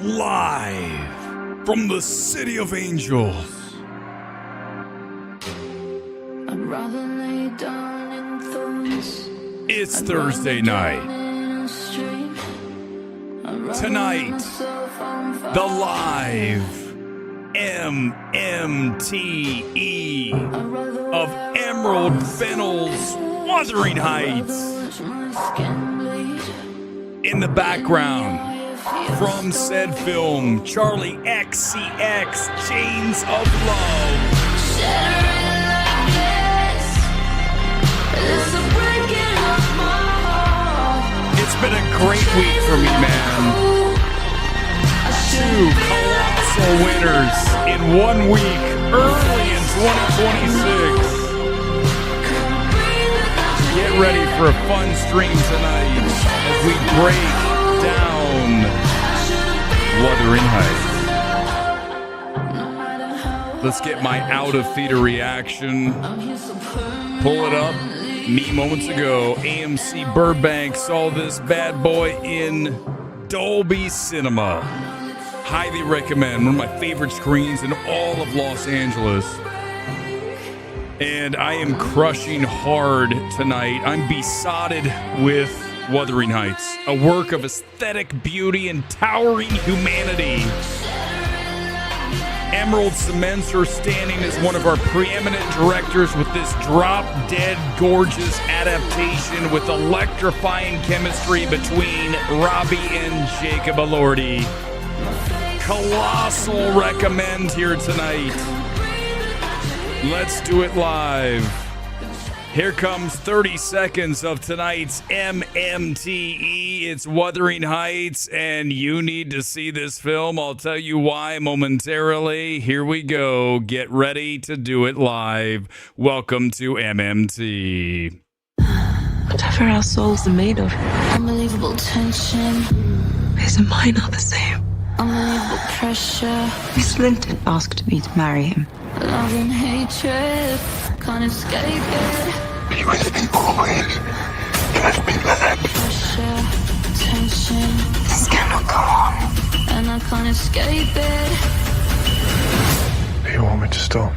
live from the City of Angels. I'd rather lay down in thorns. It's Thursday night. Tonight, the live MMT of Emerald Fennell's Wuthering Heights. In the background, from said film, Charlie XCX, Chains of Love. It's been a great week for me, man. 2 colossal winners in 1 week, early in 2026. Get ready for a fun stream tonight as we break down Wuthering Heights. Let's get my out-of-theater reaction. Pull it up. Me moments ago, AMC Burbank saw this bad boy in Dolby Cinema. Highly recommend. One of my favorite screens in all of Los Angeles. And I am crushing hard tonight. I'm besotted with Wuthering Heights, a work of aesthetic beauty and towering humanity. Emerald cements her standing as one of our preeminent directors with this drop-dead gorgeous adaptation with electrifying chemistry between Robbie and Jacob Elordi. Colossal recommend here tonight. Let's do it live. Here comes 30 seconds of tonight's MMTE. It's Wuthering Heights, and you need to see this film. I'll tell you why momentarily. Here we go. Get ready to do it live. Welcome to MMT. Whatever our souls are made of, Unbelievable tension, his and mine are the same. unbelievable pressure, Miss Linton asked me to marry him. love and hatred, can't escape it. Be with me always. Drive me mad. Pressure, tension, This cannot go on. and I can't escape it. Do you want me to stop?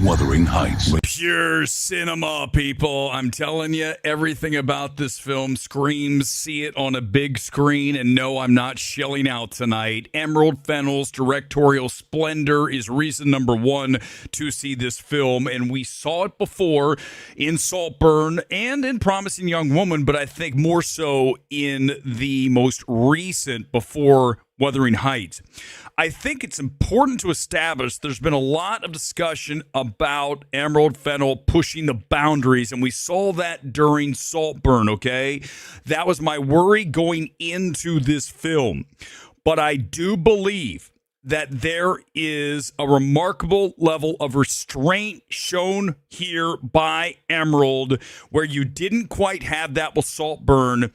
Wuthering Heights. Pure cinema, people. I'm telling you, everything about this film screams see it on a big screen. And no, I'm not shelling out tonight. Emerald Fennell's directorial splendor is reason number one to see this film. And we saw it before in Saltburn and in Promising Young Woman, but I think more so in the most recent before Wuthering Heights. I think it's important to establish there's been a lot of discussion about Emerald Fennell pushing the boundaries, and we saw that during Saltburn, okay? That was my worry going into this film. But I do believe that there is a remarkable level of restraint shown here by Emerald where you didn't quite have that with Saltburn.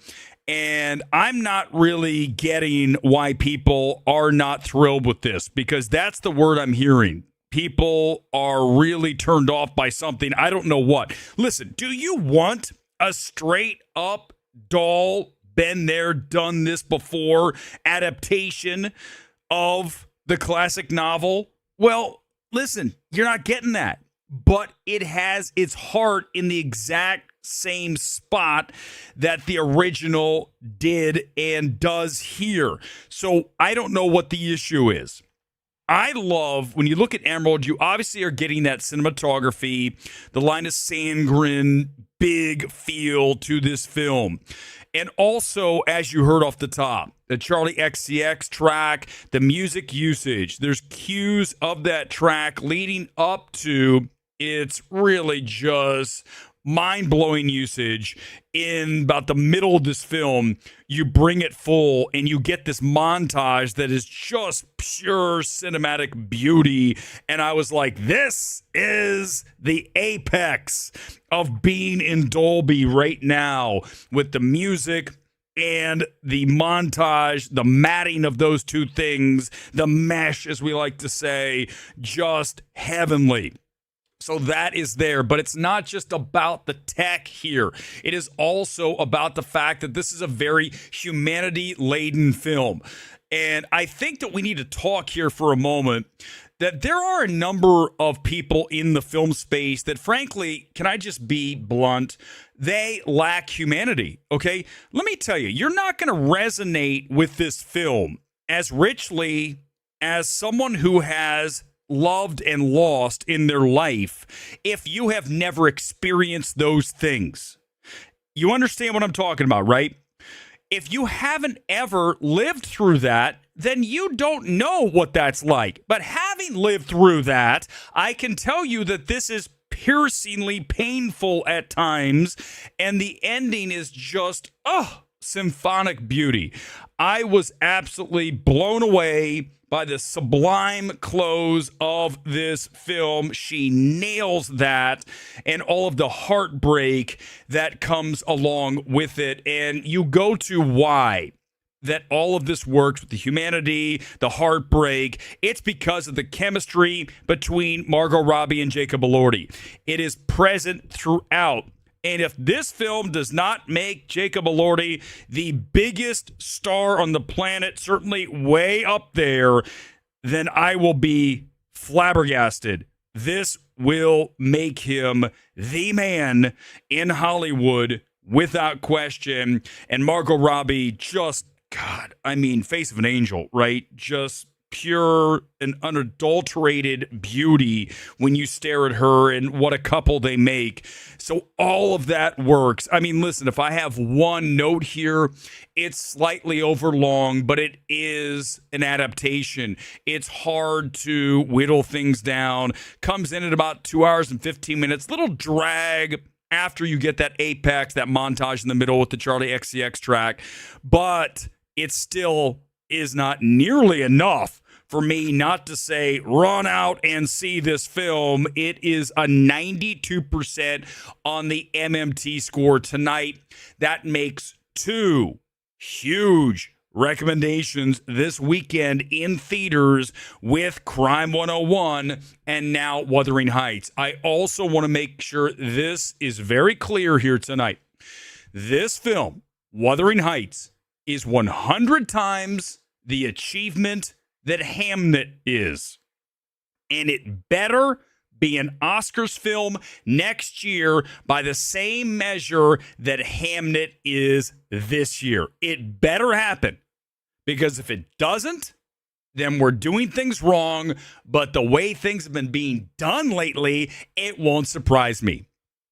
And I'm not really getting why people are not thrilled with this, because that's the word I'm hearing. People are really turned off by something. I don't know what. Listen, do you want a straight up doll, been there, done this before adaptation of the classic novel? Well, listen, you're not getting that. But it has its heart in the exact same spot that the original did and does here. So I don't know what the issue is. I love, when you look at Emerald, you obviously are getting that cinematography, the Linus Sandgren big feel to this film. And also, as you heard off the top, the Charlie XCX track, the music usage, there's cues of that track leading up to, it's really just mind-blowing usage. In about the middle of this film, you bring it full and you get this montage that is just pure cinematic beauty. And I was like, this is the apex of being in Dolby right now, with the music and the montage, the matting of those two things, the mesh, as we like to say, just heavenly. So that is there, but it's not just about the tech here. It is also about the fact that this is a very humanity-laden film. And I think that we need to talk here for a moment that there are a number of people in the film space that, frankly, can I just be blunt? They lack humanity, okay? Let me tell you, you're not going to resonate with this film as richly as someone who has loved and lost in their life if you have never experienced those things. You understand what I'm talking about, right? If you haven't ever lived through that, then you don't know what that's like. But having lived through that, I can tell you that this is piercingly painful at times, and the ending is just, symphonic beauty. I was absolutely blown away by the sublime close of this film. She nails that and all of the heartbreak that comes along with it. And you go to why that all of this works with the humanity, the heartbreak. It's because of the chemistry between Margot Robbie and Jacob Elordi. It is present throughout. And if this film does not make Jacob Elordi the biggest star on the planet, certainly way up there, then I will be flabbergasted. This will make him the man in Hollywood without question. And Margot Robbie, just, God, I mean, face of an angel, right? Just pure and unadulterated beauty when you stare at her, and what a couple they make. So all of that works. I mean, listen, if I have one note here, it's slightly overlong, but it is an adaptation. It's hard to whittle things down. Comes in at about 2 hours and 15 minutes. Little drag after you get that apex, that montage in the middle with the Charlie XCX track, but it still is not nearly enough for me not to say run out and see this film. It is a 92% on the MMT score tonight. That makes two huge recommendations this weekend in theaters with Crime 101 and now Wuthering Heights. I also want to make sure this is very clear here tonight. This film, Wuthering Heights, is 100 times the achievement that Hamnet is. And it better be an Oscars film next year by the same measure that Hamnet is this year. It better happen. Because if it doesn't, then we're doing things wrong. But the way things have been being done lately, it won't surprise me.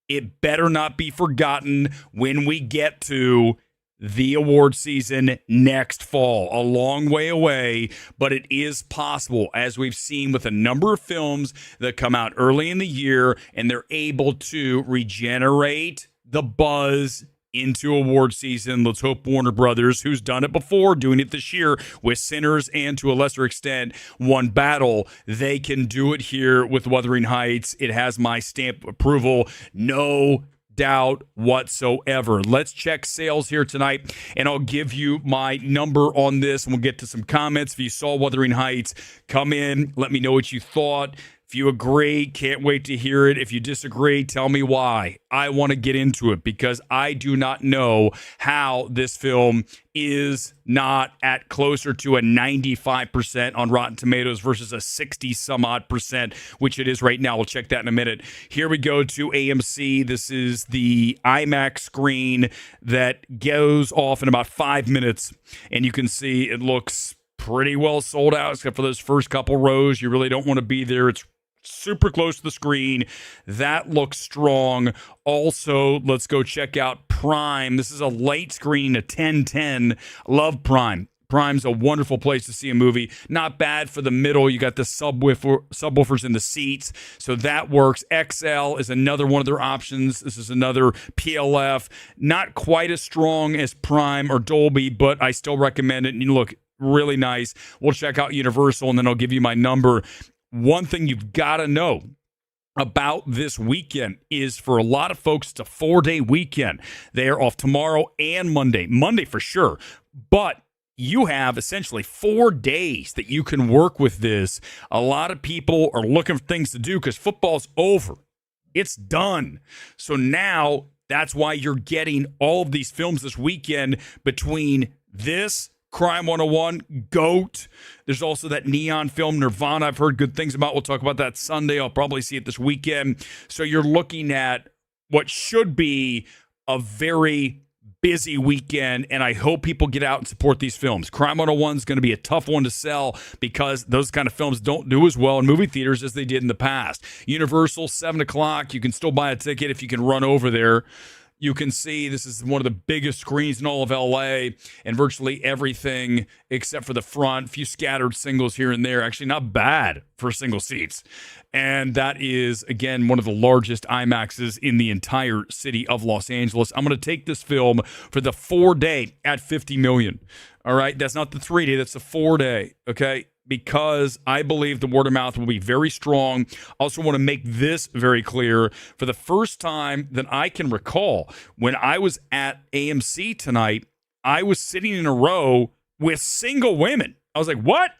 It better not be forgotten when we get to the award season next fall. A long way away, but it is possible, as we've seen with a number of films that come out early in the year, and they're able to regenerate the buzz into award season. Let's hope Warner Brothers, who's done it before, doing it this year with Sinners and to a lesser extent One Battle, they can do it here with Wuthering Heights. It has my stamp of approval. No doubt whatsoever. Let's check sales here tonight, and I'll give you my number on this, and we'll get to some comments. If you saw Wuthering Heights, come in, let me know what you thought. If you agree, can't wait to hear it. If you disagree, tell me why. I want to get into it because I do not know how this film is not at closer to a 95% on Rotten Tomatoes versus a 60-some-odd%, which it is right now. We'll check that in a minute. Here we go to AMC. This is the IMAX screen that goes off in about 5 minutes, and you can see it looks pretty well sold out, except for those first couple rows. You really don't want to be there. It's super close to the screen. That looks strong. Also, let's go check out Prime. This is a late screening, a 10:10. Love Prime. Prime's a wonderful place to see a movie. Not bad for the middle. You got the subwoofers in the seats, so that works. XL is another one of their options. This is another PLF. Not quite as strong as Prime or Dolby, but I still recommend it. And you look really nice. We'll check out Universal, and then I'll give you my number. One thing you've got to know about this weekend is, for a lot of folks, it's a 4-day weekend. They are off tomorrow and Monday. Monday for sure. But you have essentially 4 days that you can work with this. A lot of people are looking for things to do because football's over. It's done. So now that's why you're getting all of these films this weekend between this Crime 101, GOAT. There's also that neon film, Nirvana, I've heard good things about. We'll talk about that Sunday. I'll probably see it this weekend. So you're looking at what should be a very busy weekend, and I hope people get out and support these films. Crime 101 is going to be a tough one to sell because those kind of films don't do as well in movie theaters as they did in the past. Universal, 7 o'clock. You can still buy a ticket if you can run over there. You can see this is one of the biggest screens in all of LA, and virtually everything except for the front, few scattered singles here and there. Actually, not bad for single seats. And that is, again, one of the largest IMAXs in the entire city of Los Angeles. I'm going to take this film for the 4-day at $50 million. All right, that's not the 3-day, that's the 4-day. Okay. Because I believe the word of mouth will be very strong. I also want to make this very clear. For the first time that I can recall, when I was at AMC tonight, I was sitting in a row with single women. I was like, what?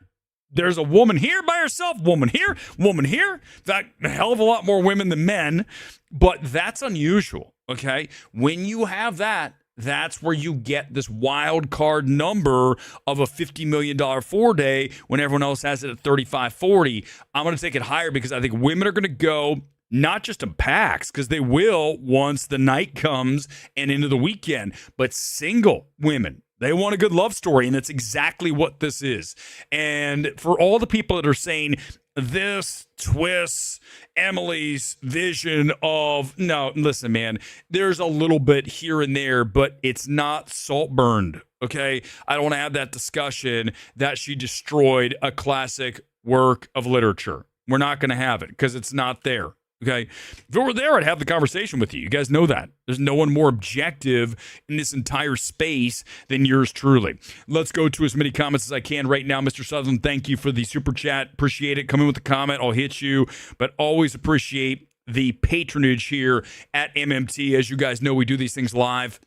There's a woman here by herself, woman here, woman here. In fact, a hell of a lot more women than men. But that's unusual, okay? When you have that, that's where you get this wild card number of a $50 million 4-day when everyone else has it at 35, 40. I'm going to take it higher because I think women are going to go not just in packs, because they will once the night comes and into the weekend, but single women. They want a good love story, and that's exactly what this is. And for all the people that are saying this twists Emily's vision of, no, listen, man, there's a little bit here and there, but it's not salt burned, okay? I don't want to have that discussion that she destroyed a classic work of literature. We're not going to have it because it's not there. Okay, if it were there, I'd have the conversation with you. You guys know that. There's no one more objective in this entire space than yours truly. Let's go to as many comments as I can right now. Mr. Sutherland, thank you for the super chat. Appreciate it. Come in with a comment. I'll hit you. But always appreciate the patronage here at MMT. As you guys know, we do these things live.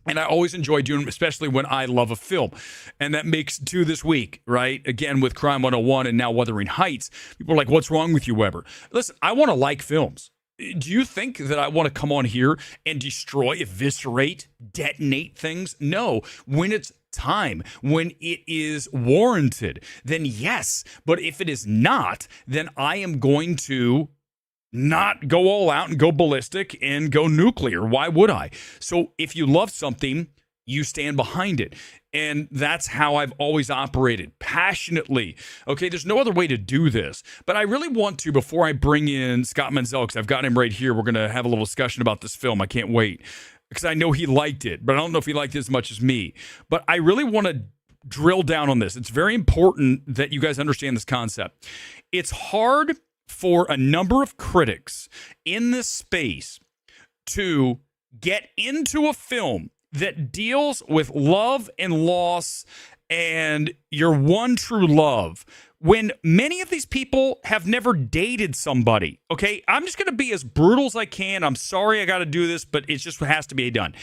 And I always enjoy doing them, especially when I love a film. And that makes two this week, right? Again, with Crime 101 and now Wuthering Heights. People are like, what's wrong with you, Weber? Listen, I want to like films. Do you think that I want to come on here and destroy, eviscerate, detonate things? No. When it's time, when it is warranted, then yes. But if it is not, then I am going to not go all out and go ballistic and go nuclear. Why would I? So if you love something, you stand behind it. And that's how I've always operated, passionately. Okay, there's no other way to do this. But I really want to, before I bring in Scott Menzel, because I've got him right here, we're going to have a little discussion about this film. I can't wait, because I know he liked it, but I don't know if he liked it as much as me. But I really want to drill down on this. It's very important that you guys understand this concept. It's hard for a number of critics in this space to get into a film that deals with love and loss and your one true love when many of these people have never dated somebody. Okay, I'm just going to be as brutal as I can. I'm sorry I got to do this, but it just has to be done.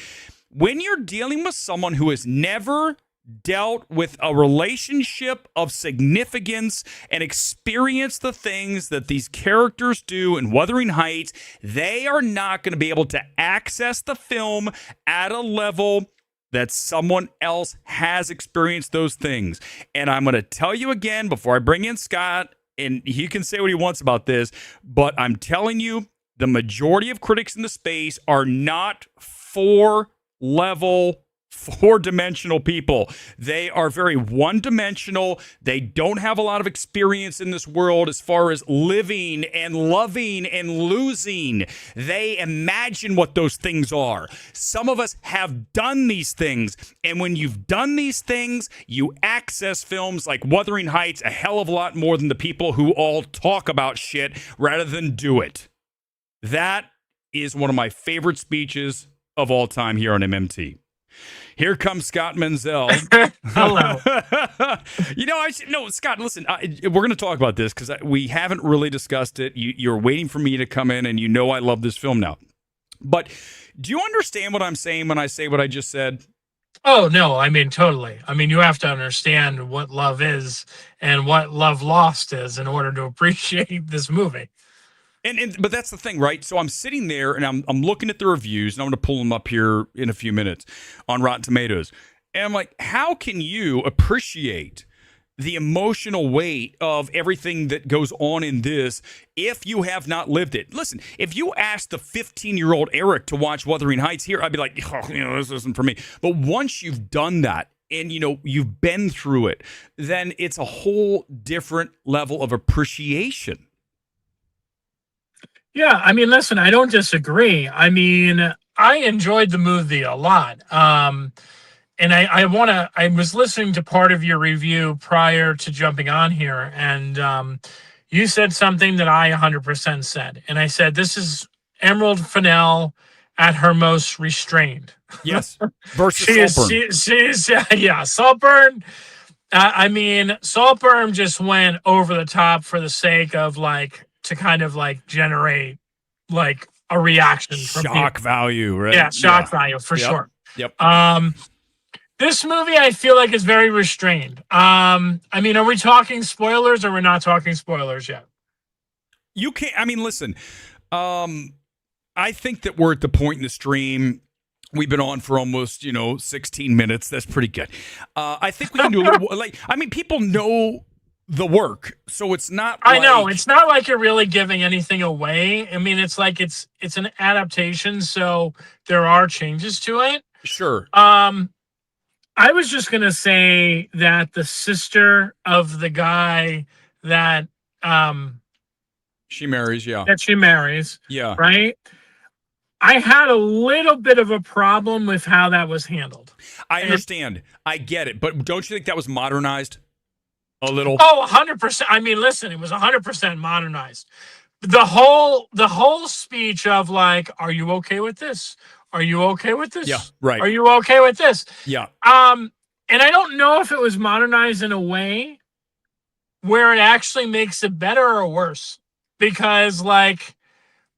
When you're dealing with someone who has never dealt with a relationship of significance and experienced the things that these characters do in Wuthering Heights, they are not going to be able to access the film at a level that someone else has experienced those things. And I'm going to tell you again before I bring in Scott, and he can say what he wants about this, but I'm telling you, the majority of critics in the space are not four-dimensional people. They are very one-dimensional. They don't have a lot of experience in this world as far as living and loving and losing. They imagine what those things are. Some of us have done these things, and when you've done these things, you access films like Wuthering Heights a hell of a lot more than the people who all talk about shit rather than do it. That is one of my favorite speeches of all time here on MMT. Here comes Scott Menzel. Hello. Scott, listen, we're going to talk about this because we haven't really discussed it. You're waiting for me to come in, and you know I love this film now. But do you understand what I'm saying when I say what I just said? Oh, no, I mean, totally. I mean, you have to understand what love is and what love lost is in order to appreciate this movie. But that's the thing, right? So I'm sitting there and I'm looking at the reviews, and I'm going to pull them up here in a few minutes on Rotten Tomatoes. And I'm like, how can you appreciate the emotional weight of everything that goes on in this if you have not lived it? Listen, if you asked the 15-year-old Erick to watch Wuthering Heights here, I'd be like, this isn't for me. But once you've done that and, you've been through it, then it's a whole different level of appreciation. Yeah, I mean, listen, I don't disagree. I mean, I enjoyed the movie a lot. And I was listening to part of your review prior to jumping on here, and you said something that I 100% said. And I said, this is Emerald Fennell at her most restrained. Yes. Versus Saltburn. She's yeah, Saltburn. I mean, Saltburn just went over the top for the sake of to kind of generate a reaction from shock people. Value, right? Yeah, shock value for sure. Yep. This movie, I feel like, is very restrained. I mean, are we talking spoilers or we're not talking spoilers yet? You can't. I mean, listen. I think that we're at the point in the stream. We've been on for almost 16 minutes. That's pretty good. I think we can do a little. People know the work, so it's not. I know it's not like you're really giving anything away. I mean, it's like it's an adaptation, so there are changes to it. Sure. I was just going to say that the sister of the guy that she marries, yeah, right? I had a little bit of a problem with how that was handled. I understand. I get it. But don't you think that was modernized a little? Oh, 100%. I mean, listen, it was 100% modernized. The whole speech of are you okay with this? Are you okay with this? Yeah, right. Are you okay with this? Yeah. And I don't know if it was modernized in a way where it actually makes it better or worse. Because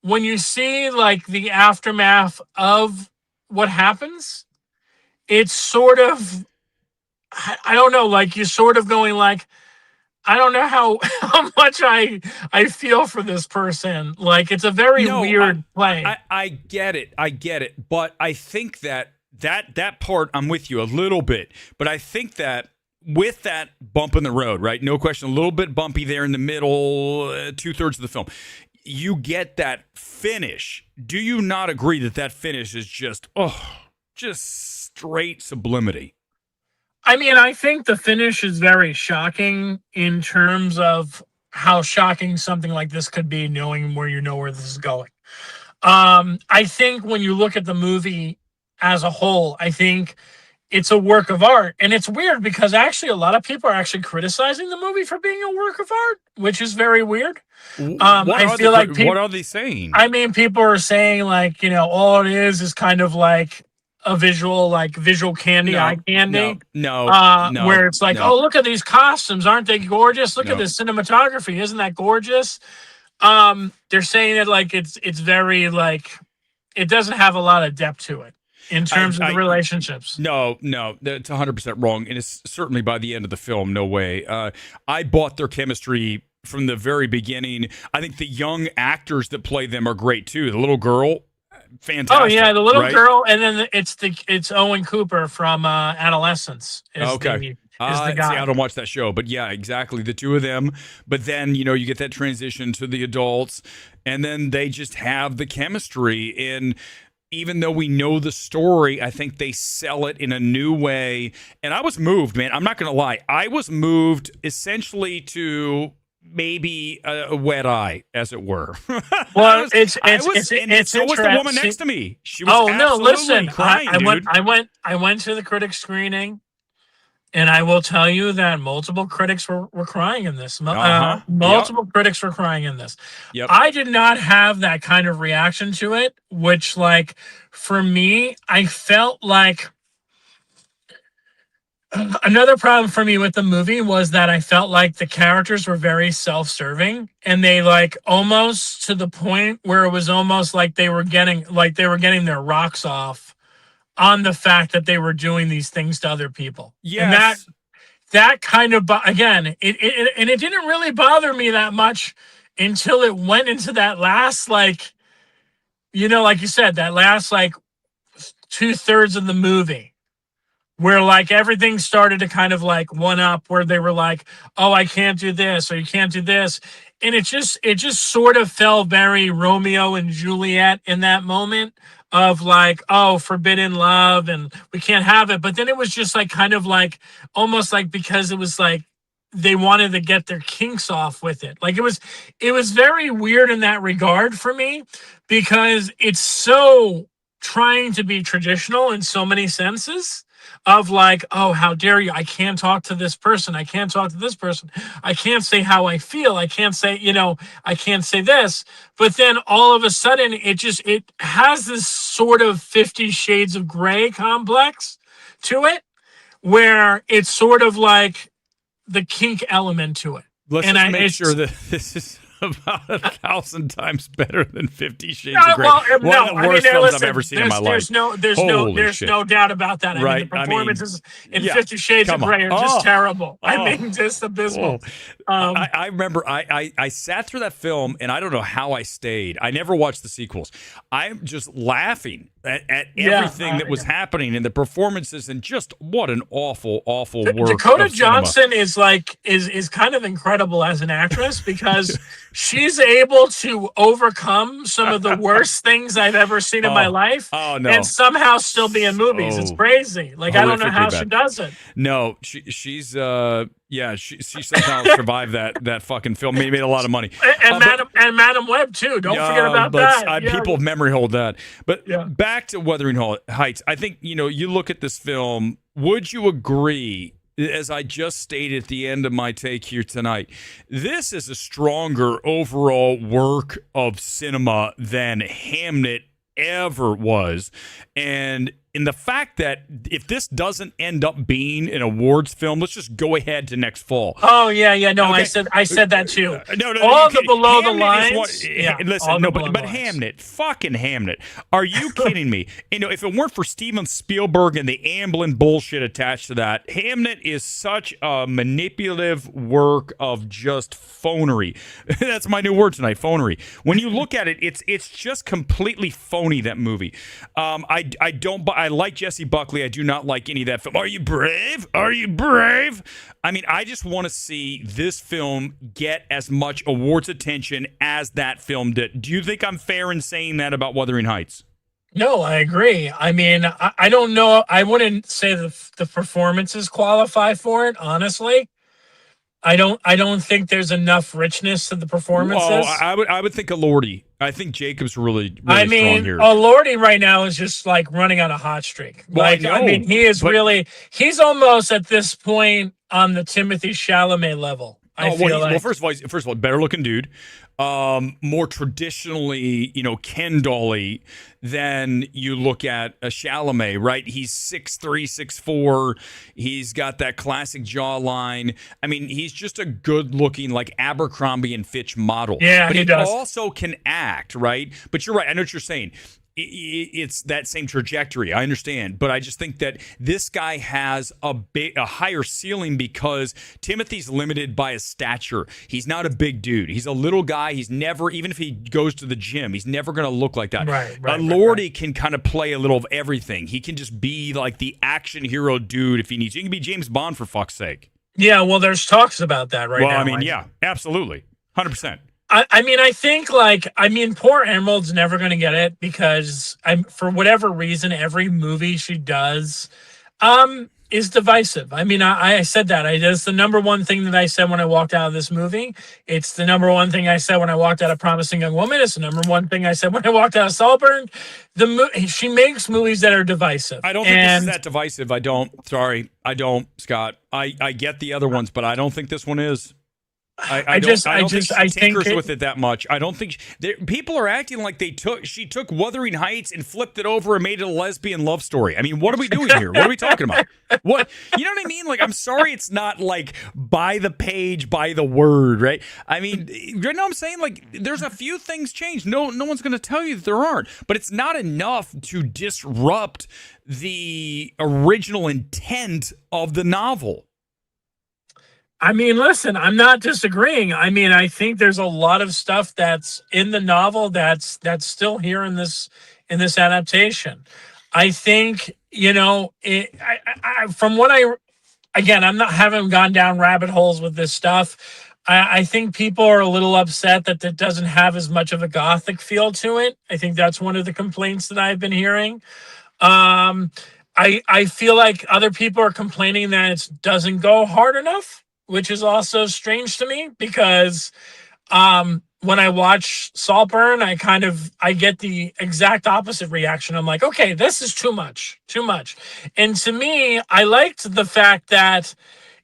when you see the aftermath of what happens, it's sort of, I don't know, you're sort of going I don't know how much I feel for this person. It's a very weird play. I get it. But I think that part, I'm with you a little bit. But I think that with that bump in the road, right? No question, a little bit bumpy there in the middle, 2/3 of the film. You get that finish. Do you not agree that finish is just straight sublimity? I mean, I think the finish is very shocking in terms of how shocking something like this could be, knowing where this is going. I think when you look at the movie as a whole, I think it's a work of art. And it's weird because actually a lot of people are actually criticizing the movie for being a work of art, which is very weird. What are they saying? I mean, people are saying all it is kind of a visual candy, eye candy. No. Where it's oh, look at these costumes. Aren't they gorgeous? Look at this cinematography. Isn't that gorgeous? They're saying that it's very it doesn't have a lot of depth to it in terms of the relationships. No, that's 100% wrong. And it's certainly by the end of the film, no way. I bought their chemistry from the very beginning. I think the young actors that play them are great too. The little girl, fantastic. Oh yeah, the little girl, and then it's Owen Cooper from Adolescence. Is the guy. See, I don't watch that show, but yeah, exactly. The two of them. But then you get that transition to the adults, and then they just have the chemistry. And even though we know the story, I think they sell it in a new way. And I was moved, man. I'm not going to lie. I was moved essentially to maybe a wet eye, as it were. Well, it's so was the woman next to me. She was listen, crying, I went to the critic screening, and I will tell you that multiple critics were crying in this. Multiple critics were crying in this. Yep. I did not have that kind of reaction to it, which for me, I felt another problem for me with the movie was that I felt like the characters were very self-serving, and they almost to the point where it was almost like they were getting their rocks off on the fact that they were doing these things to other people. Yes. And that kind of, again, it didn't really bother me that much until it went into that last, like you said, that last 2/3 of the movie, where like everything started to kind of like one up, where they were like, oh, I can't do this, or you can't do this. And it just sort of fell very Romeo and Juliet in that moment of like, oh, forbidden love and we can't have it. But then it was just like kind of like almost like, because it was like they wanted to get their kinks off with it. Like it was very weird in that regard for me, because it's so trying to be traditional in so many senses of like, oh, how dare you? I can't talk to this person. I can't talk to this person. I can't say how I feel. I can't say, I can't say this. But then all of a sudden it has this sort of 50 Shades of Grey complex to it, where it's sort of like the kink element to it. Let's and just make sure that this is about 1,000 times better than 50 Shades of Grey. Well, One of the worst films I've ever seen in my life. There's no doubt about that. I mean, the performances in 50 Shades of Grey are just terrible. I mean, just abysmal. I remember I sat through that film, and I don't know how I stayed. I never watched the sequels. I'm just laughing at everything that was happening, and the performances, and just what an awful work. Dakota Johnson is like is kind of incredible as an actress, because she's able to overcome some of the worst things I've ever seen in my life, and somehow still be in movies. It's crazy. Like, I don't know how she does it. No, she's she somehow survived that fucking film. Made a lot of money. And Madam Web too. Don't forget about that. People memory hold that. But back to Wuthering Heights. I think you look at this film. Would you agree? As I just stated at the end of my take here tonight, this is a stronger overall work of cinema than Hamnet ever was. And in the fact that if this doesn't end up being an awards film, let's just go ahead to next fall. Oh yeah, no, okay. I said that too. No, all the below the lines. Listen, no, but Hamnet, fucking Hamnet. Are you kidding me? If it weren't for Steven Spielberg and the Amblin bullshit attached to that, Hamnet is such a manipulative work of just phonery. That's my new word tonight, phonery. When you look at it, it's just completely phony, that movie. I like Jesse Buckley. I do not like any of that film. Are you brave? Are you brave? I mean, I just want to see this film get as much awards attention as that film did. Do you think I'm fair in saying that about Wuthering Heights? No, I agree. I mean, I don't know. I wouldn't say the performances qualify for it, honestly. I don't think there's enough richness to the performances. Oh, I would think Elordi. I think Jacob's really strong here. Elordi right now is just like running on a hot streak. He is he's almost at this point on the Timothée Chalamet level. First of all, better looking dude. More traditionally, Ken Dolly than you look at a Chalamet, right? He's 6'3", 6'4". He's got that classic jawline. I mean, he's just a good-looking, like Abercrombie and Fitch model. Yeah, but he does. Also can act, right? But you're right. I know what you're saying. It's that same trajectory. I understand, but I just think that this guy has a higher ceiling because Timothy's limited by his stature. He's not a big dude. He's a little guy. He's never, even if he goes to the gym, he's never going to look like that. Right. Elordi can kind of play a little of everything. He can just be like the action hero dude if he needs. He can be James Bond for fuck's sake. Yeah, well, there's talks about that now. Well, I mean, yeah, absolutely, 100%. I think poor Emerald's never going to get it because for whatever reason, every movie she does is divisive. I mean, I said that. It's the number one thing that I said when I walked out of this movie. It's the number one thing I said when I walked out of Promising Young Woman. It's the number one thing I said when I walked out of Saltburn. She makes movies that are divisive. I don't think this is that divisive. I don't, Scott. I get the other ones, but I don't think this one is. I don't think she tinkers with it that much. I don't think people are acting like she took Wuthering Heights and flipped it over and made it a lesbian love story. I mean, what are we doing here? What are we talking about? What, you know what I mean? Like, I'm sorry, it's not like by the page, by the word, right? I mean, you know what I'm saying? Like, there's a few things changed. No one's going to tell you that there aren't, but it's not enough to disrupt the original intent of the novel. I mean, listen, I'm not disagreeing. I mean, I think there's a lot of stuff that's in the novel that's still here in this adaptation. I think From what again, haven't gone down rabbit holes with this stuff. I think people are a little upset that it doesn't have as much of a gothic feel to it. I think that's one of the complaints that I've been hearing. I feel like other people are complaining that it doesn't go hard enough, which is also strange to me because when I watch Saltburn, I get the exact opposite reaction. I'm like, okay, this is too much. And to me, I liked the fact that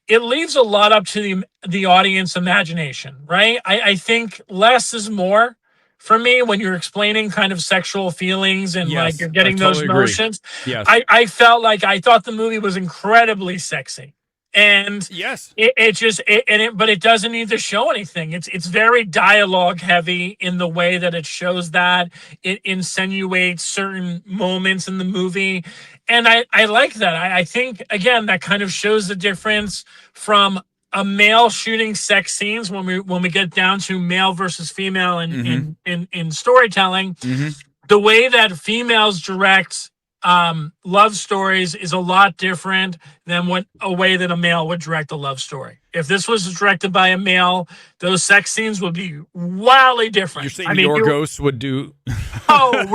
it leaves a lot up to the audience imagination, right? I think less is more for me when you're explaining kind of sexual feelings and like you're getting those emotions. Yes. I felt like I thought the movie was incredibly sexy. And yes, but it doesn't need to show anything. It's very dialogue heavy in the way that it shows that it insinuates certain moments in the movie. And I like that. I think, again, that kind of shows the difference from a male shooting sex scenes when we get down to male versus female in storytelling. The way that females direct love stories is a lot different than a way that a male would direct a love story. If this was directed by a male, those sex scenes would be wildly different. You're saying Yorgos would do... Yorgos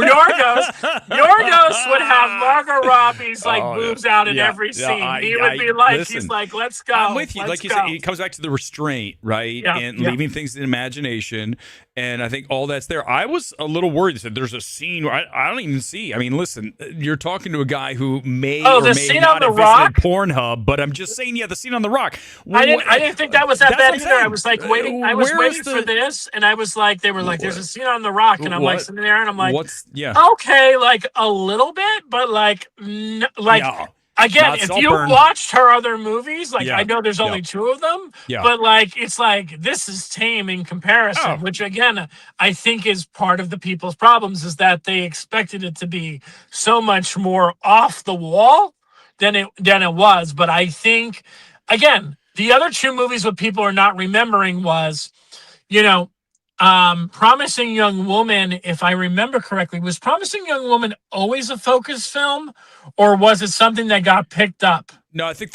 would have Margot Robbie's boobs out in every scene. He would be like, listen, he's like, let's go. I'm with you. Like you said, it comes back to the restraint, right? And leaving things to imagination. And I think all that's there. I was a little worried. They said there's a scene where I don't even see. I mean, listen, you're talking to a guy who may or may not have visited Pornhub, but I'm just saying, the scene on the Rock. I didn't think that was that bad either. I was like waiting. I was waiting for this, and I was like, they were like, "There's a scene on the Rock," and I'm like sitting there, and I'm like, okay, like a little bit, but again, if you watched her other movies, I know there's only 2 of them, but it's like this is tame in comparison, which again, I think is part of the people's problems is that they expected it to be so much more off the wall than it was. But I think, again, the other 2 movies what people are not remembering was, Promising Young Woman, if I remember correctly, was Promising Young Woman always a Focus film, or was it something that got picked up? No, I think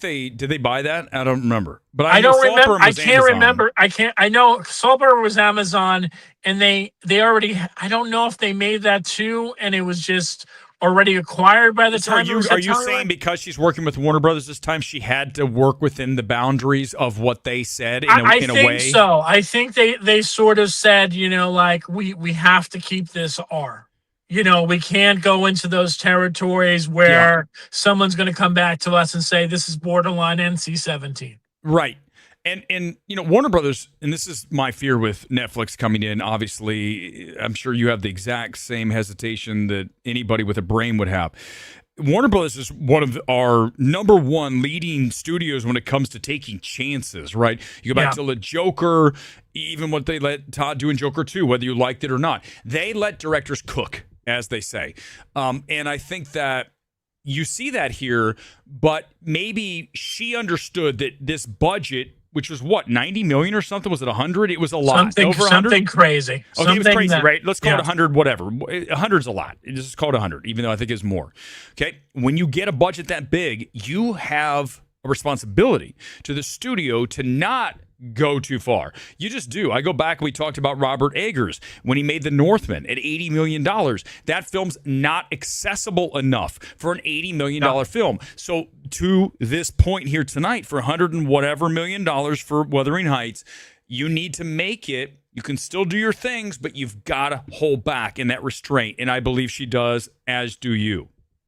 they did they buy that? I don't remember. But I don't remember. I can't remember. I know Saltburn was Amazon, and they already. I don't know if they made that too, and it was just already acquired by the time. Are you saying because she's working with Warner Brothers this time, she had to work within the boundaries of what they said in a way? I think so. I think they sort of said, we have to keep this R. We can't go into those territories where someone's going to come back to us and say this is borderline NC-17. Right. And Warner Brothers, and this is my fear with Netflix coming in, obviously, I'm sure you have the exact same hesitation that anybody with a brain would have. Warner Brothers is one of our number 1 leading studios when it comes to taking chances, right? You go back to the Joker, even what they let Todd do in Joker 2, whether you liked it or not. They let directors cook, as they say. And I think that you see that here, but maybe she understood that this budget, which was what, 90 million or something? Was it 100? It was a lot. Over 100? Something crazy. Okay, it was crazy, right? Let's call it 100, whatever. 100's a lot. Just call it 100, even though I think it's more. Okay? When you get a budget that big, you have a responsibility to the studio to not go too far. You just do. I go back, we talked about Robert Eggers when he made The Northman at $80 million. That film's not accessible enough for an $80 million film. So to this point here tonight, for $100 and whatever million for Wuthering Heights, you need to make it. You can still do your things, but you've got to hold back in that restraint. And I believe she does, as do you.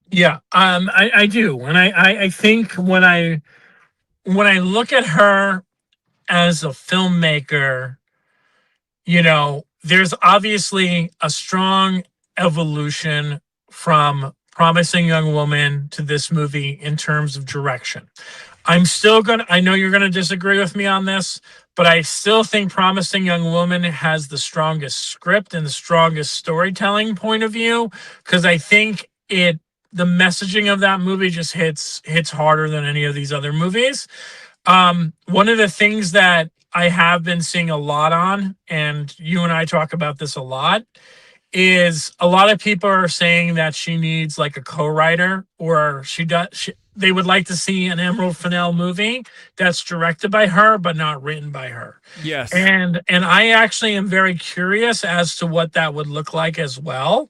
Yeah, I do. And I think when I look at her as a filmmaker, there's obviously a strong evolution from Promising Young Woman to this movie in terms of direction. I know you're going to disagree with me on this, but I still think Promising Young Woman has the strongest script and the strongest storytelling point of view, because I think the messaging of that movie just hits harder than any of these other movies. One of the things that I have been seeing a lot on, and you and I talk about this a lot, is a lot of people are saying that she needs like a co-writer, or they would like to see an Emerald Fennell movie that's directed by her but not written by her. Yes. And I actually am very curious as to what that would look like as well.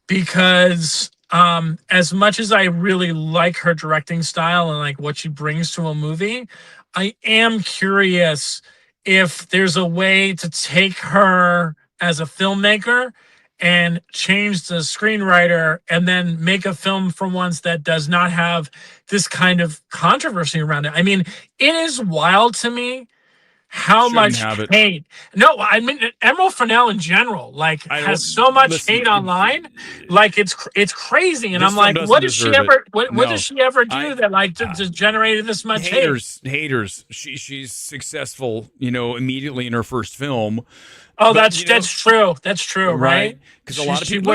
Because as much as I really like her directing style and like what she brings to a movie, I am curious if there's a way to take her as a filmmaker and change the screenwriter and then make a film for once that does not have this kind of controversy around it. I mean, it is wild to me how much hate. No, I mean Emerald Fennell in general, like, has so much hate online. Like it's crazy, and I'm like, what does she ever? What does she ever do that like just generated this much haters? She's successful, immediately in her first film. Oh, that's true. That's true, right? Because a lot of people,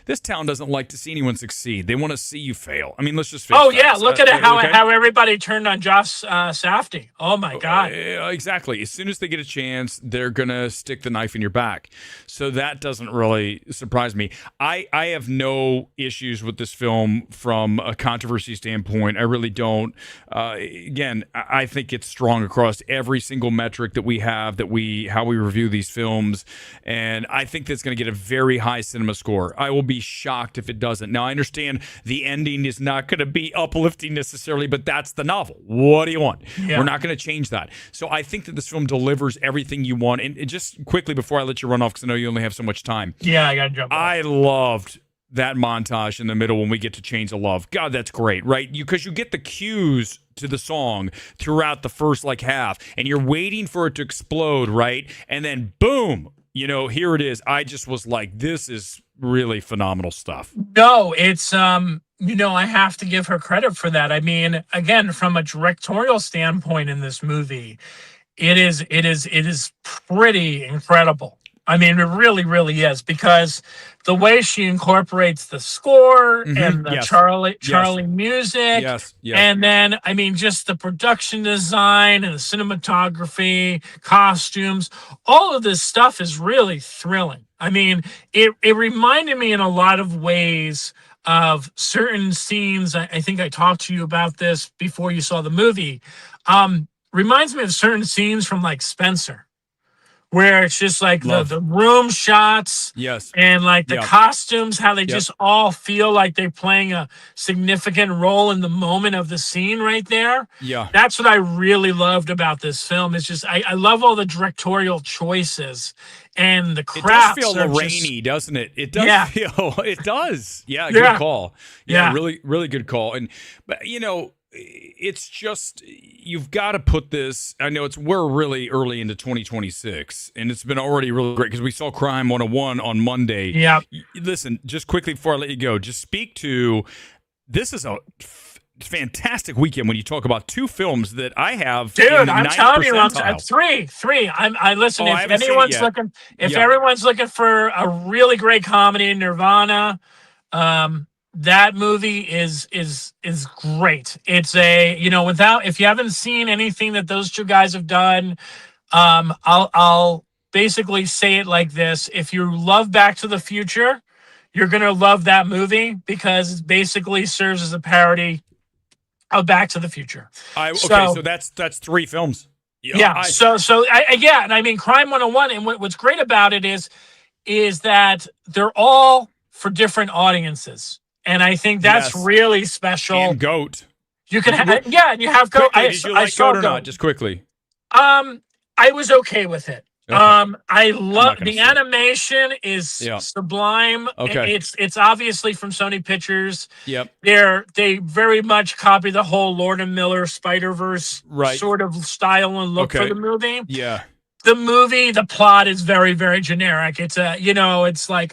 this town doesn't like to see anyone succeed. They want to see you fail. I mean, let's just face facts. Look at it, how everybody turned on Josh Safdie. Oh my God. Exactly. As soon as they get a chance, they're gonna stick the knife in your back. So that doesn't really surprise me. I have no issues with this film from a controversy standpoint. I really don't. Again, I think it's strong across every single metric that we have, how we review these films, and I think that's going to get a very high cinema score. I will be shocked if it doesn't. Now, I understand the ending is not going to be uplifting necessarily, but that's the novel. What do you want? Yeah. We're not going to change that. So I think that this film delivers everything you want. And just quickly before I let you run off, because I know you only have so much time. Yeah, I got to jump off. I loved that montage in the middle when we get to Chains of Love. God, that's great, right? Because you get the cues to the song throughout the first half, and you're waiting for it to explode, right? And then boom, here it is. I just was like, this is really phenomenal stuff. No, it's I have to give her credit for that. I mean, again, from a directorial standpoint in this movie, it is pretty incredible. I mean, it really, really is, because the way she incorporates the score and the Charlie music, and then, I mean, just the production design and the cinematography, costumes, all of this stuff is really thrilling. I mean, it reminded me in a lot of ways of certain scenes. I think I talked to you about this before you saw the movie. Reminds me of certain scenes from like Spencer, where it's just like the room shots, and like the costumes, how they just all feel like they're playing a significant role in the moment of the scene right there. Yeah, that's what I really loved about this film. It's just I love all the directorial choices and the crafts. It does feel rainy, doesn't it? It does feel. It does. Yeah, good call. Yeah, really, really good call. But it's just, you've got to put this, I know we're really early into 2026, and it's been already really great because we saw Crime 101 on Monday. Yeah. Listen, just quickly before I let you go, just speak to, this is a fantastic weekend when you talk about two films that I have. Dude, I'm telling you, I'm three. I listen. If anyone's looking, everyone's looking for a really great comedy, Nirvana, that movie is great. It's if you haven't seen anything that those two guys have done, I'll basically say it like this: if you love Back to the Future, you're gonna love that movie, because it basically serves as a parody of Back to the Future. So that's three films. Yeah. And I mean, Crime 101, and what's great about it is that they're all for different audiences. And I think that's really special. And Goat. You can have, and you have Goat. Did you like Goat or not? Just quickly. I was okay with it. Okay. I love the animation is sublime. Okay. It's obviously from Sony Pictures. Yep. They very much copy the whole Lord and Miller Spider-Verse sort of style and look for the movie. Yeah. The plot is very, very generic. It's it's like,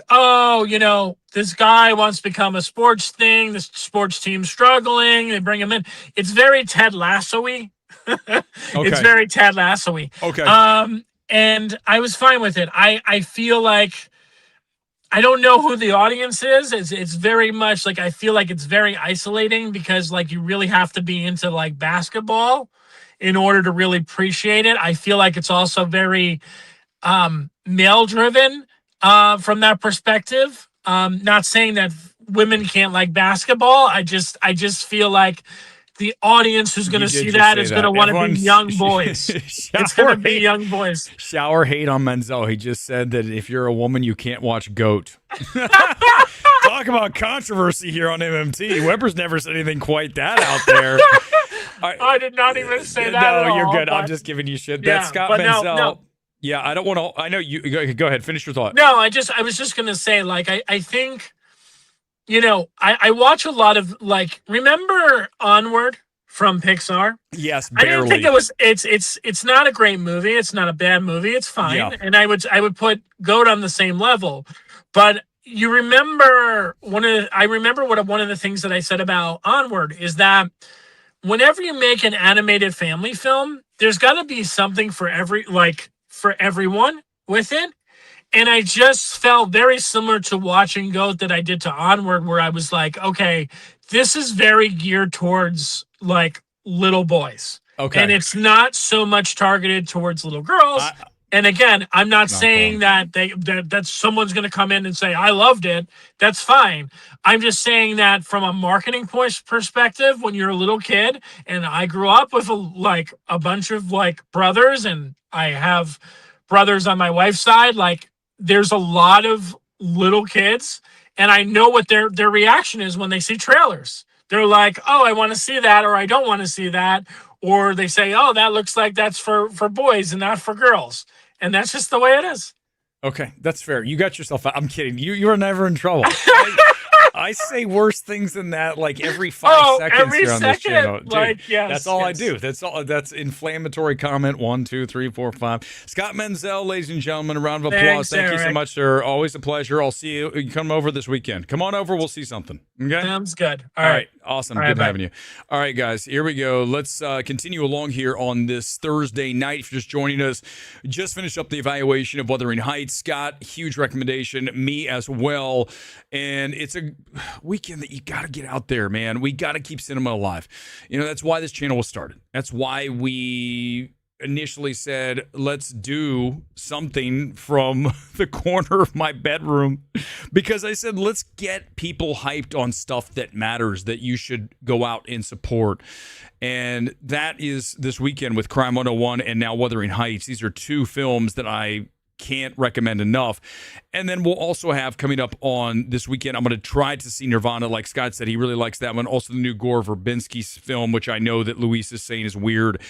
this guy wants to become a sports thing. The sports team's struggling. They bring him in. It's very Ted Lasso-y. It's very Ted Lasso-y. Okay. And I was fine with it. I feel like I don't know who the audience is. It's very much like, I feel like it's very isolating, because like you really have to be into like basketball in order to really appreciate it. I feel like it's also very male driven from that perspective. Not saying that women can't like basketball. I just feel like the audience who's going to see that is going to want to be young boys. It's going to be young boys. Shower hate on Menzel. He just said that if you're a woman, you can't watch GOAT. Talk about controversy here on MMT. Weber's never said anything quite that out there. I did not even say that. No, you're good. I'm just giving you shit. That's Scott Menzel. No. Yeah, I don't want to. I know you. Go ahead. Finish your thought. No, I was just going to say, like, I think, I watch a lot of, like, remember Onward from Pixar? Yes, barely. I didn't think it was, it's not a great movie. It's not a bad movie. It's fine. Yeah. And I would put GOAT on the same level. But you remember one of the things that I said about Onward is that whenever you make an animated family film, there's got to be something for everyone with it. And I just felt very similar to watching GOAT that I did to Onward, where I was like, okay, this is very geared towards like little boys. Okay. And it's not so much targeted towards little girls. And again, I'm not saying that that someone's going to come in and say, I loved it. That's fine. I'm just saying that from a marketing perspective, when you're a little kid, and I grew up with a bunch of like brothers, and I have brothers on my wife's side, like there's a lot of little kids, and I know what their reaction is when they see trailers. They're like, oh, I want to see that, or I don't want to see that. Or they say, oh, that looks like that's for boys and not for girls. And that's just the way it is. Okay, that's fair. You got yourself out. I'm kidding. You are never in trouble. I say worse things than that like every 5 seconds here on this channel. Dude, like, yes, that's all I do. That's all. That's inflammatory comment 1, 2, 3, 4, 5. Scott Menzel, ladies and gentlemen, a round of applause. Thank you so much, sir. Always a pleasure. I'll see you. You come over this weekend. Come on over. We'll see something. Okay. Sounds good. All right. Awesome. Good having you. All right, guys. Here we go. Let's continue along here on this Thursday night. If you're just joining us, just finished up the evaluation of Wuthering Heights. Scott, huge recommendation. Me as well. And it's a weekend that you got to get out there, man. We got to keep cinema alive. That's why this channel was started. That's why we initially said, let's do something from the corner of my bedroom, because I said, let's get people hyped on stuff that matters, that you should go out and support. And that is this weekend with Crime 101 and now Wuthering Heights. These are two films that I can't recommend enough. And then we'll also have coming up on this weekend, I'm going to try to see Nirvana. Like Scott said, he really likes that one. Also the new Gore Verbinski's film, which I know that Luis is saying is weird.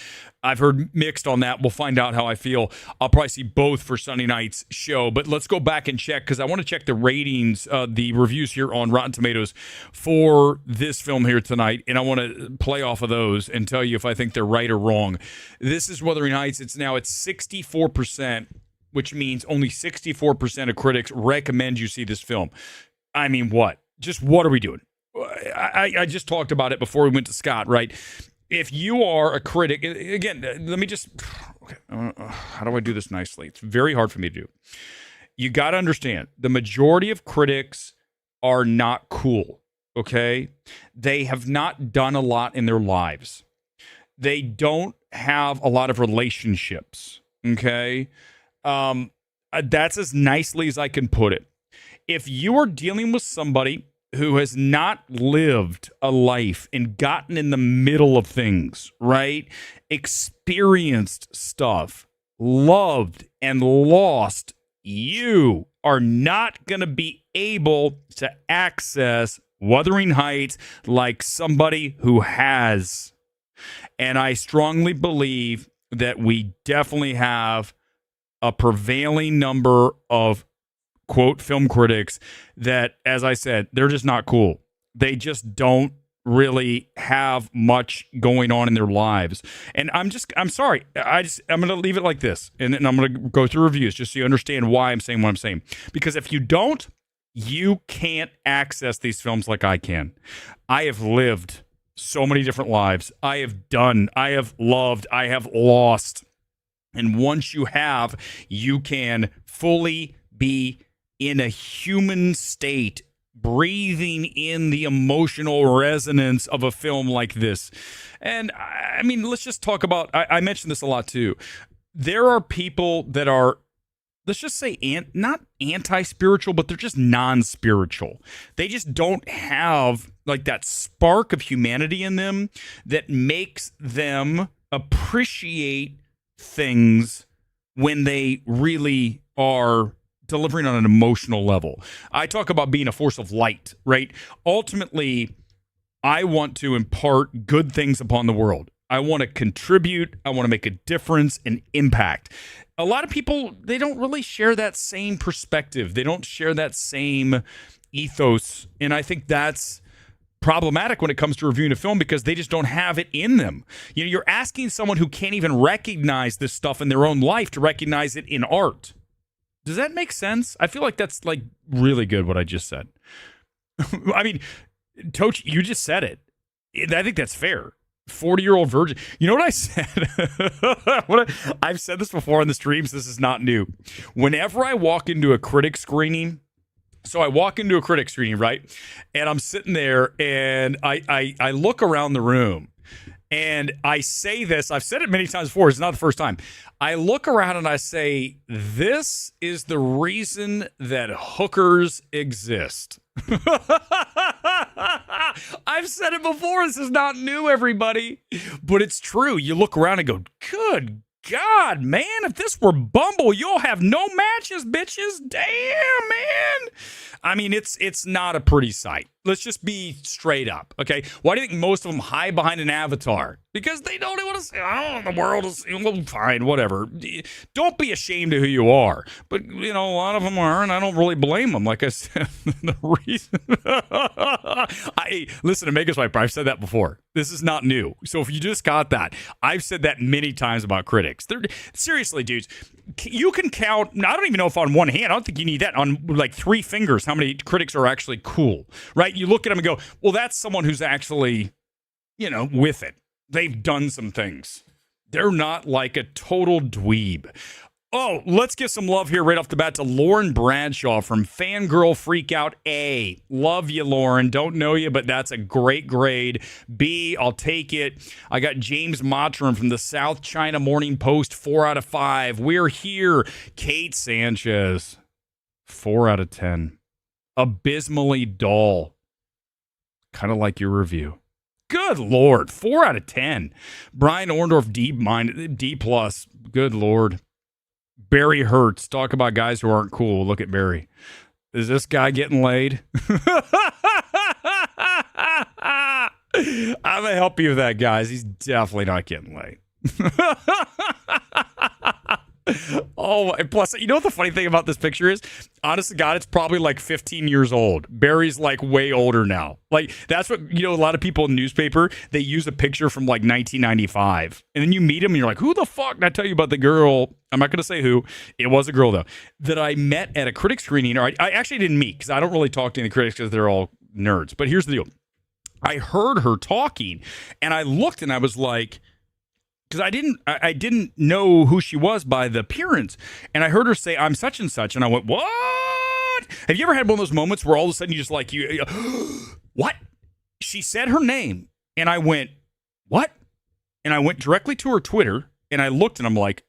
I've heard mixed on that. We'll find out how I feel. I'll probably see both for Sunday night's show. But let's go back and check, because I want to check the ratings, the reviews here on Rotten Tomatoes for this film here tonight. And I want to play off of those and tell you if I think they're right or wrong. This is Wuthering Heights. It's now at 64%. Which means only 64% of critics recommend you see this film. I mean, what? Just what are we doing? I just talked about it before we went to Scott, right? If you are a critic, again, let me just, okay, how do I do this nicely? It's very hard for me to do. You got to understand, the majority of critics are not cool, okay? They have not done a lot in their lives. They don't have a lot of relationships, okay? That's as nicely as I can put it. If you are dealing with somebody who has not lived a life and gotten in the middle of things, right? Experienced stuff, loved and lost, you are not going to be able to access Wuthering Heights like somebody who has. And I strongly believe that we definitely have a prevailing number of, quote, film critics that, as I said, they're just not cool. They just don't really have much going on in their lives. And I'm sorry. I'm going to leave it like this. And then I'm going to go through reviews just so you understand why I'm saying what I'm saying. Because if you don't, you can't access these films like I can. I have lived so many different lives. I have done, I have loved, I have lost. And once you have, you can fully be in a human state, breathing in the emotional resonance of a film like this. And I mean, let's just talk about, I mentioned this a lot too. There are people that are let's just say, not anti-spiritual, but they're just non-spiritual. They just don't have like that spark of humanity in them that makes them appreciate things when they really are delivering on an emotional level. I talk about being a force of light, right? Ultimately, I want to impart good things upon the world. I want to contribute. I want to make a difference and impact. A lot of people, they don't really share that same perspective. They don't share that same ethos. And I think that's problematic when it comes to reviewing a film because they just don't have it in them. You know, you're asking someone who can't even recognize this stuff in their own life to recognize it in art. Does that make sense? I feel like that's like really good what I just said. I mean, Toch, you just said it. I think that's fair. 40-year-old virgin. You know what I said? I've said this before on the streams. This is not new. Whenever I walk into a critic screening, so I walk into a critic screening, right? And I'm sitting there and I look around the room and I say this. I've said it many times before. It's not the first time. I look around and I say, this is the reason that hookers exist. I've said it before. This is not new, everybody. But it's true. You look around and go, good God, man, if this were Bumble, you'll have no matches, bitches. Damn, man. I mean, it's not a pretty sight. Let's just be straight up, okay? Why do you think most of them hide behind an avatar? Because they don't want to say, oh, the world is fine, whatever. Don't be ashamed of who you are. But, you know, a lot of them are, and I don't really blame them. Like I said, the reason... Listen to Mega's Wiper, I've said that before. This is not new. So if you just got that, I've said that many times about critics. Seriously, dudes, you can count, I don't even know if on one hand, I don't think you need that, on like 3 fingers, how many critics are actually cool, right? You look at them and go, well, that's someone who's actually, you know, with it. They've done some things. They're not like a total dweeb. Oh, let's give some love here right off the bat to Lauren Bradshaw from Fangirl Freakout A. Love you, Lauren. Don't know you, but that's a great grade. B, I'll take it. I got James Mottram from the South China Morning Post, 4 out of 5. We're here. Kate Sanchez, 4 out of 10. Abysmally dull. Kind of like your review. Good Lord, 4 out of 10. Brian Orndorff, D+. Good Lord. Barry Hertz. Talk about guys who aren't cool. Look at Barry. Is this guy getting laid? I'm going to help you with that, guys. He's definitely not getting laid. Oh, and plus, you know what the funny thing about this picture is? Honest to God, it's probably like 15 years old. Barry's like way older now. Like, that's what, you know, a lot of people in the newspaper, they use a picture from like 1995. And then you meet him and you're like, who the fuck? And I tell you about the girl, I'm not going to say who, it was a girl though, that I met at a critic screening. Or I actually didn't meet because I don't really talk to any critics because they're all nerds. But here's the deal. I heard her talking and I looked and I was like, because I didn't know who she was by the appearance. And I heard her say, I'm such and such. And I went, what? Have you ever had one of those moments where all of a sudden you just like, what? She said her name. And I went, what? And I went directly to her Twitter. And I looked and I'm like,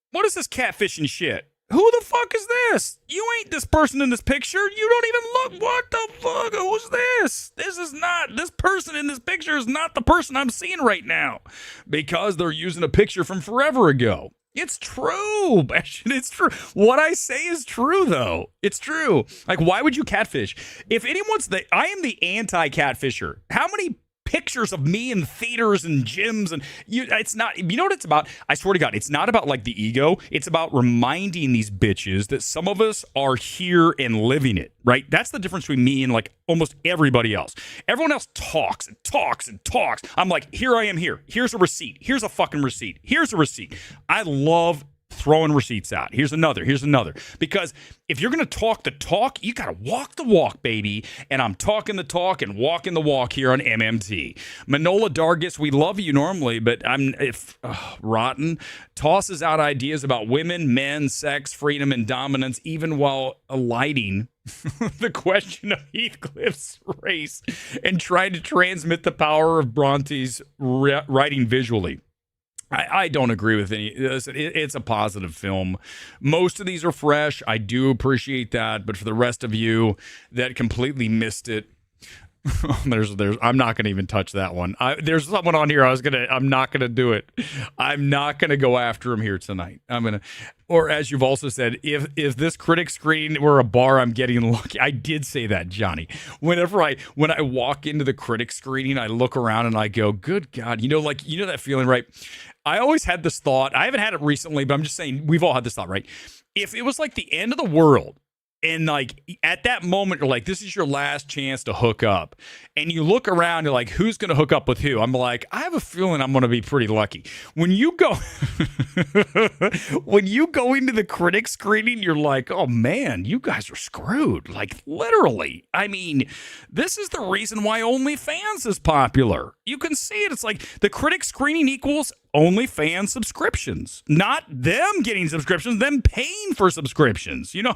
what is this catfishing shit? Who the fuck is this? You ain't this person in this picture. You don't even look. What the fuck? Who's this? This person in this picture is not the person I'm seeing right now. Because they're using a picture from forever ago. It's true, Bastion. It's true. What I say is true, though. It's true. Like, why would you catfish? If anyone's I am the anti-catfisher. How many pictures of me in theaters and gyms and it's not, you know what it's about? I swear to God, it's not about like the ego. It's about reminding these bitches that some of us are here and living it, right? That's the difference between me and like almost everybody else. Everyone else talks and talks and talks. I'm like, here I am here. Here's a receipt. Here's a fucking receipt. Here's a receipt. I love throwing receipts out. Here's another. Because if you're going to talk the talk, you got to walk the walk, baby. And I'm talking the talk and walking the walk here on MMT. Manola Dargis, we love you normally, but rotten. Tosses out ideas about women, men, sex, freedom, and dominance, even while alighting the question of Heathcliff's race and trying to transmit the power of Bronte's writing visually. I don't agree with any. It's a positive film. Most of these are fresh. I do appreciate that, but for the rest of you that completely missed it, there's. I'm not going to even touch that one. There's someone on here. I'm not gonna do it. I'm not gonna go after him here tonight. Or as you've also said, if this critic screen were a bar, I'm getting lucky. I did say that, Johnny. When I walk into the critic screening, I look around and I go, good God, you know that feeling, right? I always had this thought. I haven't had it recently, but I'm just saying we've all had this thought, right? If it was like the end of the world, and like at that moment, you're like, this is your last chance to hook up. And you look around, you're like, who's going to hook up with who? I'm like, I have a feeling I'm going to be pretty lucky. When you go into the critic screening, you're like, oh man, you guys are screwed. Like literally. I mean, this is the reason why OnlyFans is popular. You can see it. It's like the critic screening equals OnlyFans subscriptions, not them getting subscriptions, them paying for subscriptions. You know,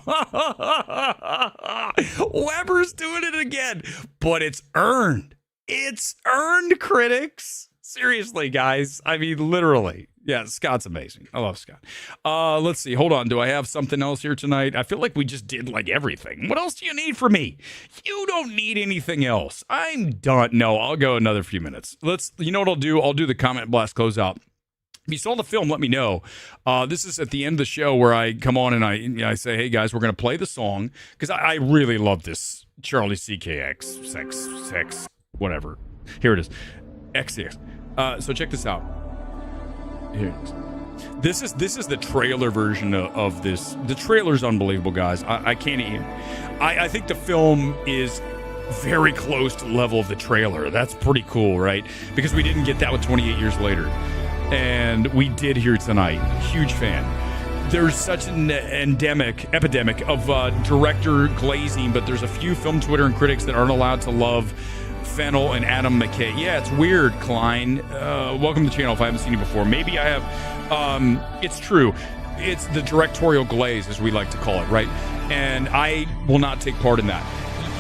Weber's doing it again, but it's earned. It's earned, critics. Seriously, guys. I mean, literally. Yeah, Scott's amazing. I love Scott. Let's see. Hold on. Do I have something else here tonight? I feel like we just did like everything. What else do you need from me? You don't need anything else. I'm done. No, I'll go another few minutes. You know what I'll do? I'll do the comment blast closeout. If you saw the film, let me know. This is at the end of the show where I come on and I say, hey, guys, we're going to play the song because I really love this Charlie CKX, sex, whatever. Here it is. XCX. So check this out. Here it is. This is the trailer version of this. The trailer's unbelievable, guys. I can't even. I think the film is very close to the level of the trailer. That's pretty cool, right? Because we didn't get that with 28 years later. And we did here tonight. Huge fan. There's such an epidemic of director glazing, but there's a few film Twitter and critics that aren't allowed to love Fennell and Adam McKay. Yeah, it's weird, Klein. Welcome to the channel if I haven't seen you before. Maybe I have. It's true. It's the directorial glaze, as we like to call it, right? And I will not take part in that.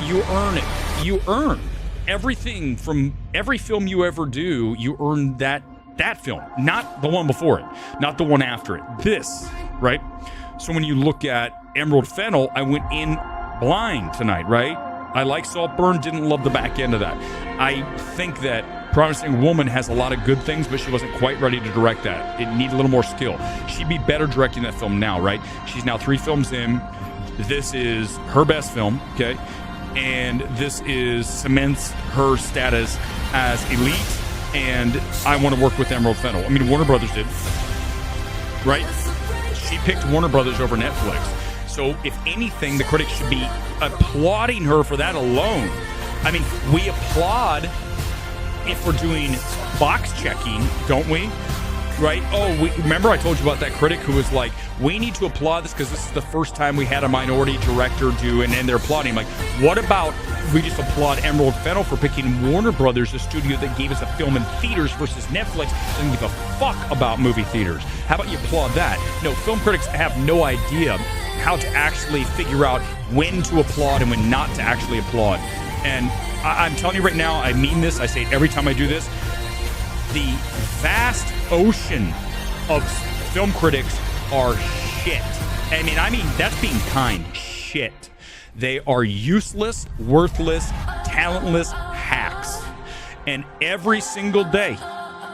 You earn it. You earn everything from every film you ever do. You earn that film, not the one before it, not the one after it. This, right? So when you look at Emerald Fennell, I went in blind tonight, right? I like Saltburn, didn't love the back end of that. I think that Promising Woman has a lot of good things, but she wasn't quite ready to direct that. It needed a little more skill. She'd be better directing that film now, right? She's now 3 films in. This is her best film, okay? And this cements her status as elite. And I want to work with Emerald Fennell. I mean, Warner Brothers did, right? She picked Warner Brothers over Netflix. So if anything, the critics should be applauding her for that alone. I mean, we applaud if we're doing box checking, don't we? Right? Remember I told you about that critic who was like, we need to applaud this because this is the first time we had a minority director do, and they're applauding. I'm like, what about we just applaud Emerald Fennell for picking Warner Brothers, a studio that gave us a film in theaters versus Netflix doesn't give a fuck about movie theaters. How about you applaud that? No, film critics have no idea how to actually figure out when to applaud and when not to actually applaud. And I'm telling you right now, I mean this, I say it every time I do this, the vast ocean of film critics are shit. I mean, that's being kind. Shit. They are useless, worthless, talentless hacks. And every single day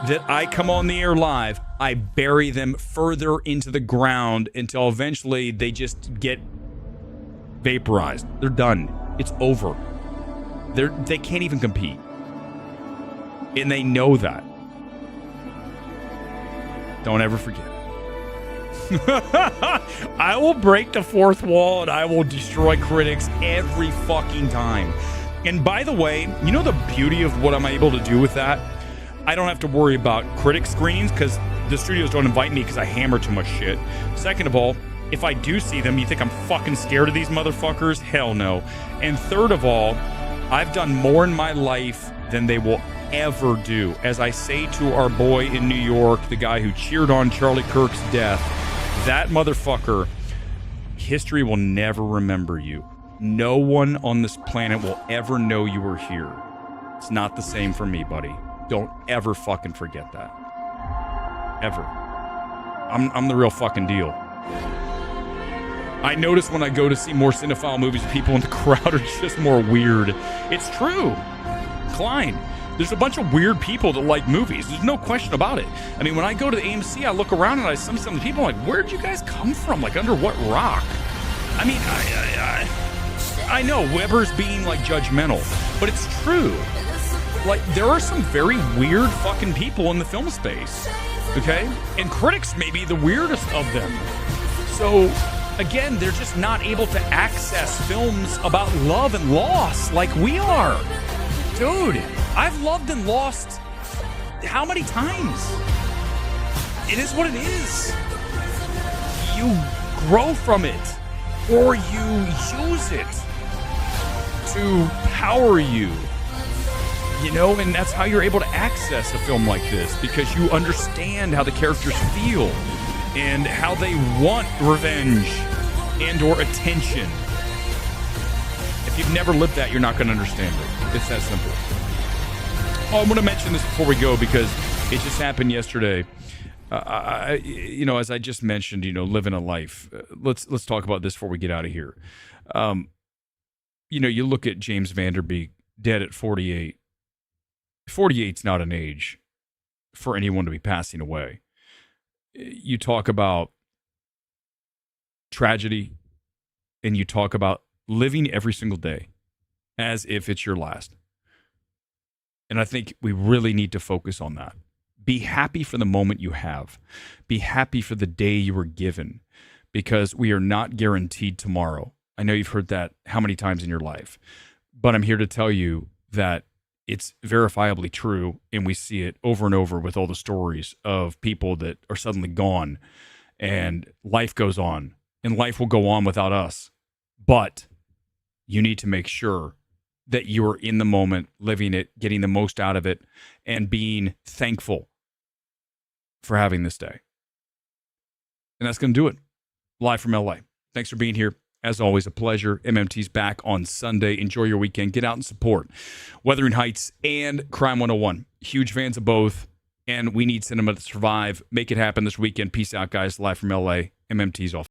that I come on the air live, I bury them further into the ground until eventually they just get vaporized. They're done. It's over. They can't even compete. And they know that. Don't ever forget it. I will break the fourth wall and I will destroy critics every fucking time. And by the way, you know the beauty of what I'm able to do with that? I don't have to worry about critic screenings because the studios don't invite me because I hammer too much shit. Second of all, if I do see them, you think I'm fucking scared of these motherfuckers? Hell no. And third of all, I've done more in my life than they will ever do. As I say to our boy in New York, the guy who cheered on Charlie Kirk's death, that motherfucker, history will never remember you. No one on this planet will ever know you were here. It's not the same for me, buddy. Don't ever fucking forget that. ever. I'm the real fucking deal. I notice when I go to see more cinephile movies, people in the crowd are just more weird. It's true. Klein, there's a bunch of weird people that like movies. There's no question about it. I mean, when I go to the AMC, I look around and I see some of the people, I'm like, where'd you guys come from? Like, under what rock? I mean, I know Weber's being, like, judgmental, but it's true. Like, there are some very weird fucking people in the film space, okay? And critics may be the weirdest of them. So, again, they're just not able to access films about love and loss like we are. Dude, I've loved and lost how many times? It is what it is. You grow from it, or you use it to power you. You know, and that's how you're able to access a film like this, because you understand how the characters feel and how they want revenge and or attention. If you've never lived that, you're not going to understand it. It's that simple. Oh, I want to mention this before we go because it just happened yesterday. As I just mentioned, living a life. Let's talk about this before we get out of here. You look at James Van Der Beek, dead at 48. 48's not an age for anyone to be passing away. You talk about tragedy, and you talk about living every single day as if it's your last. And I think we really need to focus on that. Be happy for the moment you have. Be happy for the day you were given, because we are not guaranteed tomorrow. I know you've heard that how many times in your life, but I'm here to tell you that it's verifiably true, and we see it over and over with all the stories of people that are suddenly gone, and life goes on, and life will go on without us. But you need to make sure that you are in the moment, living it, getting the most out of it, and being thankful for having this day. And that's going to do it. Live from LA. Thanks for being here. As always, a pleasure. MMT's back on Sunday. Enjoy your weekend. Get out and support Wuthering Heights and Crime 101. Huge fans of both, and we need cinema to survive. Make it happen this weekend. Peace out, guys. Live from LA. MMT's off.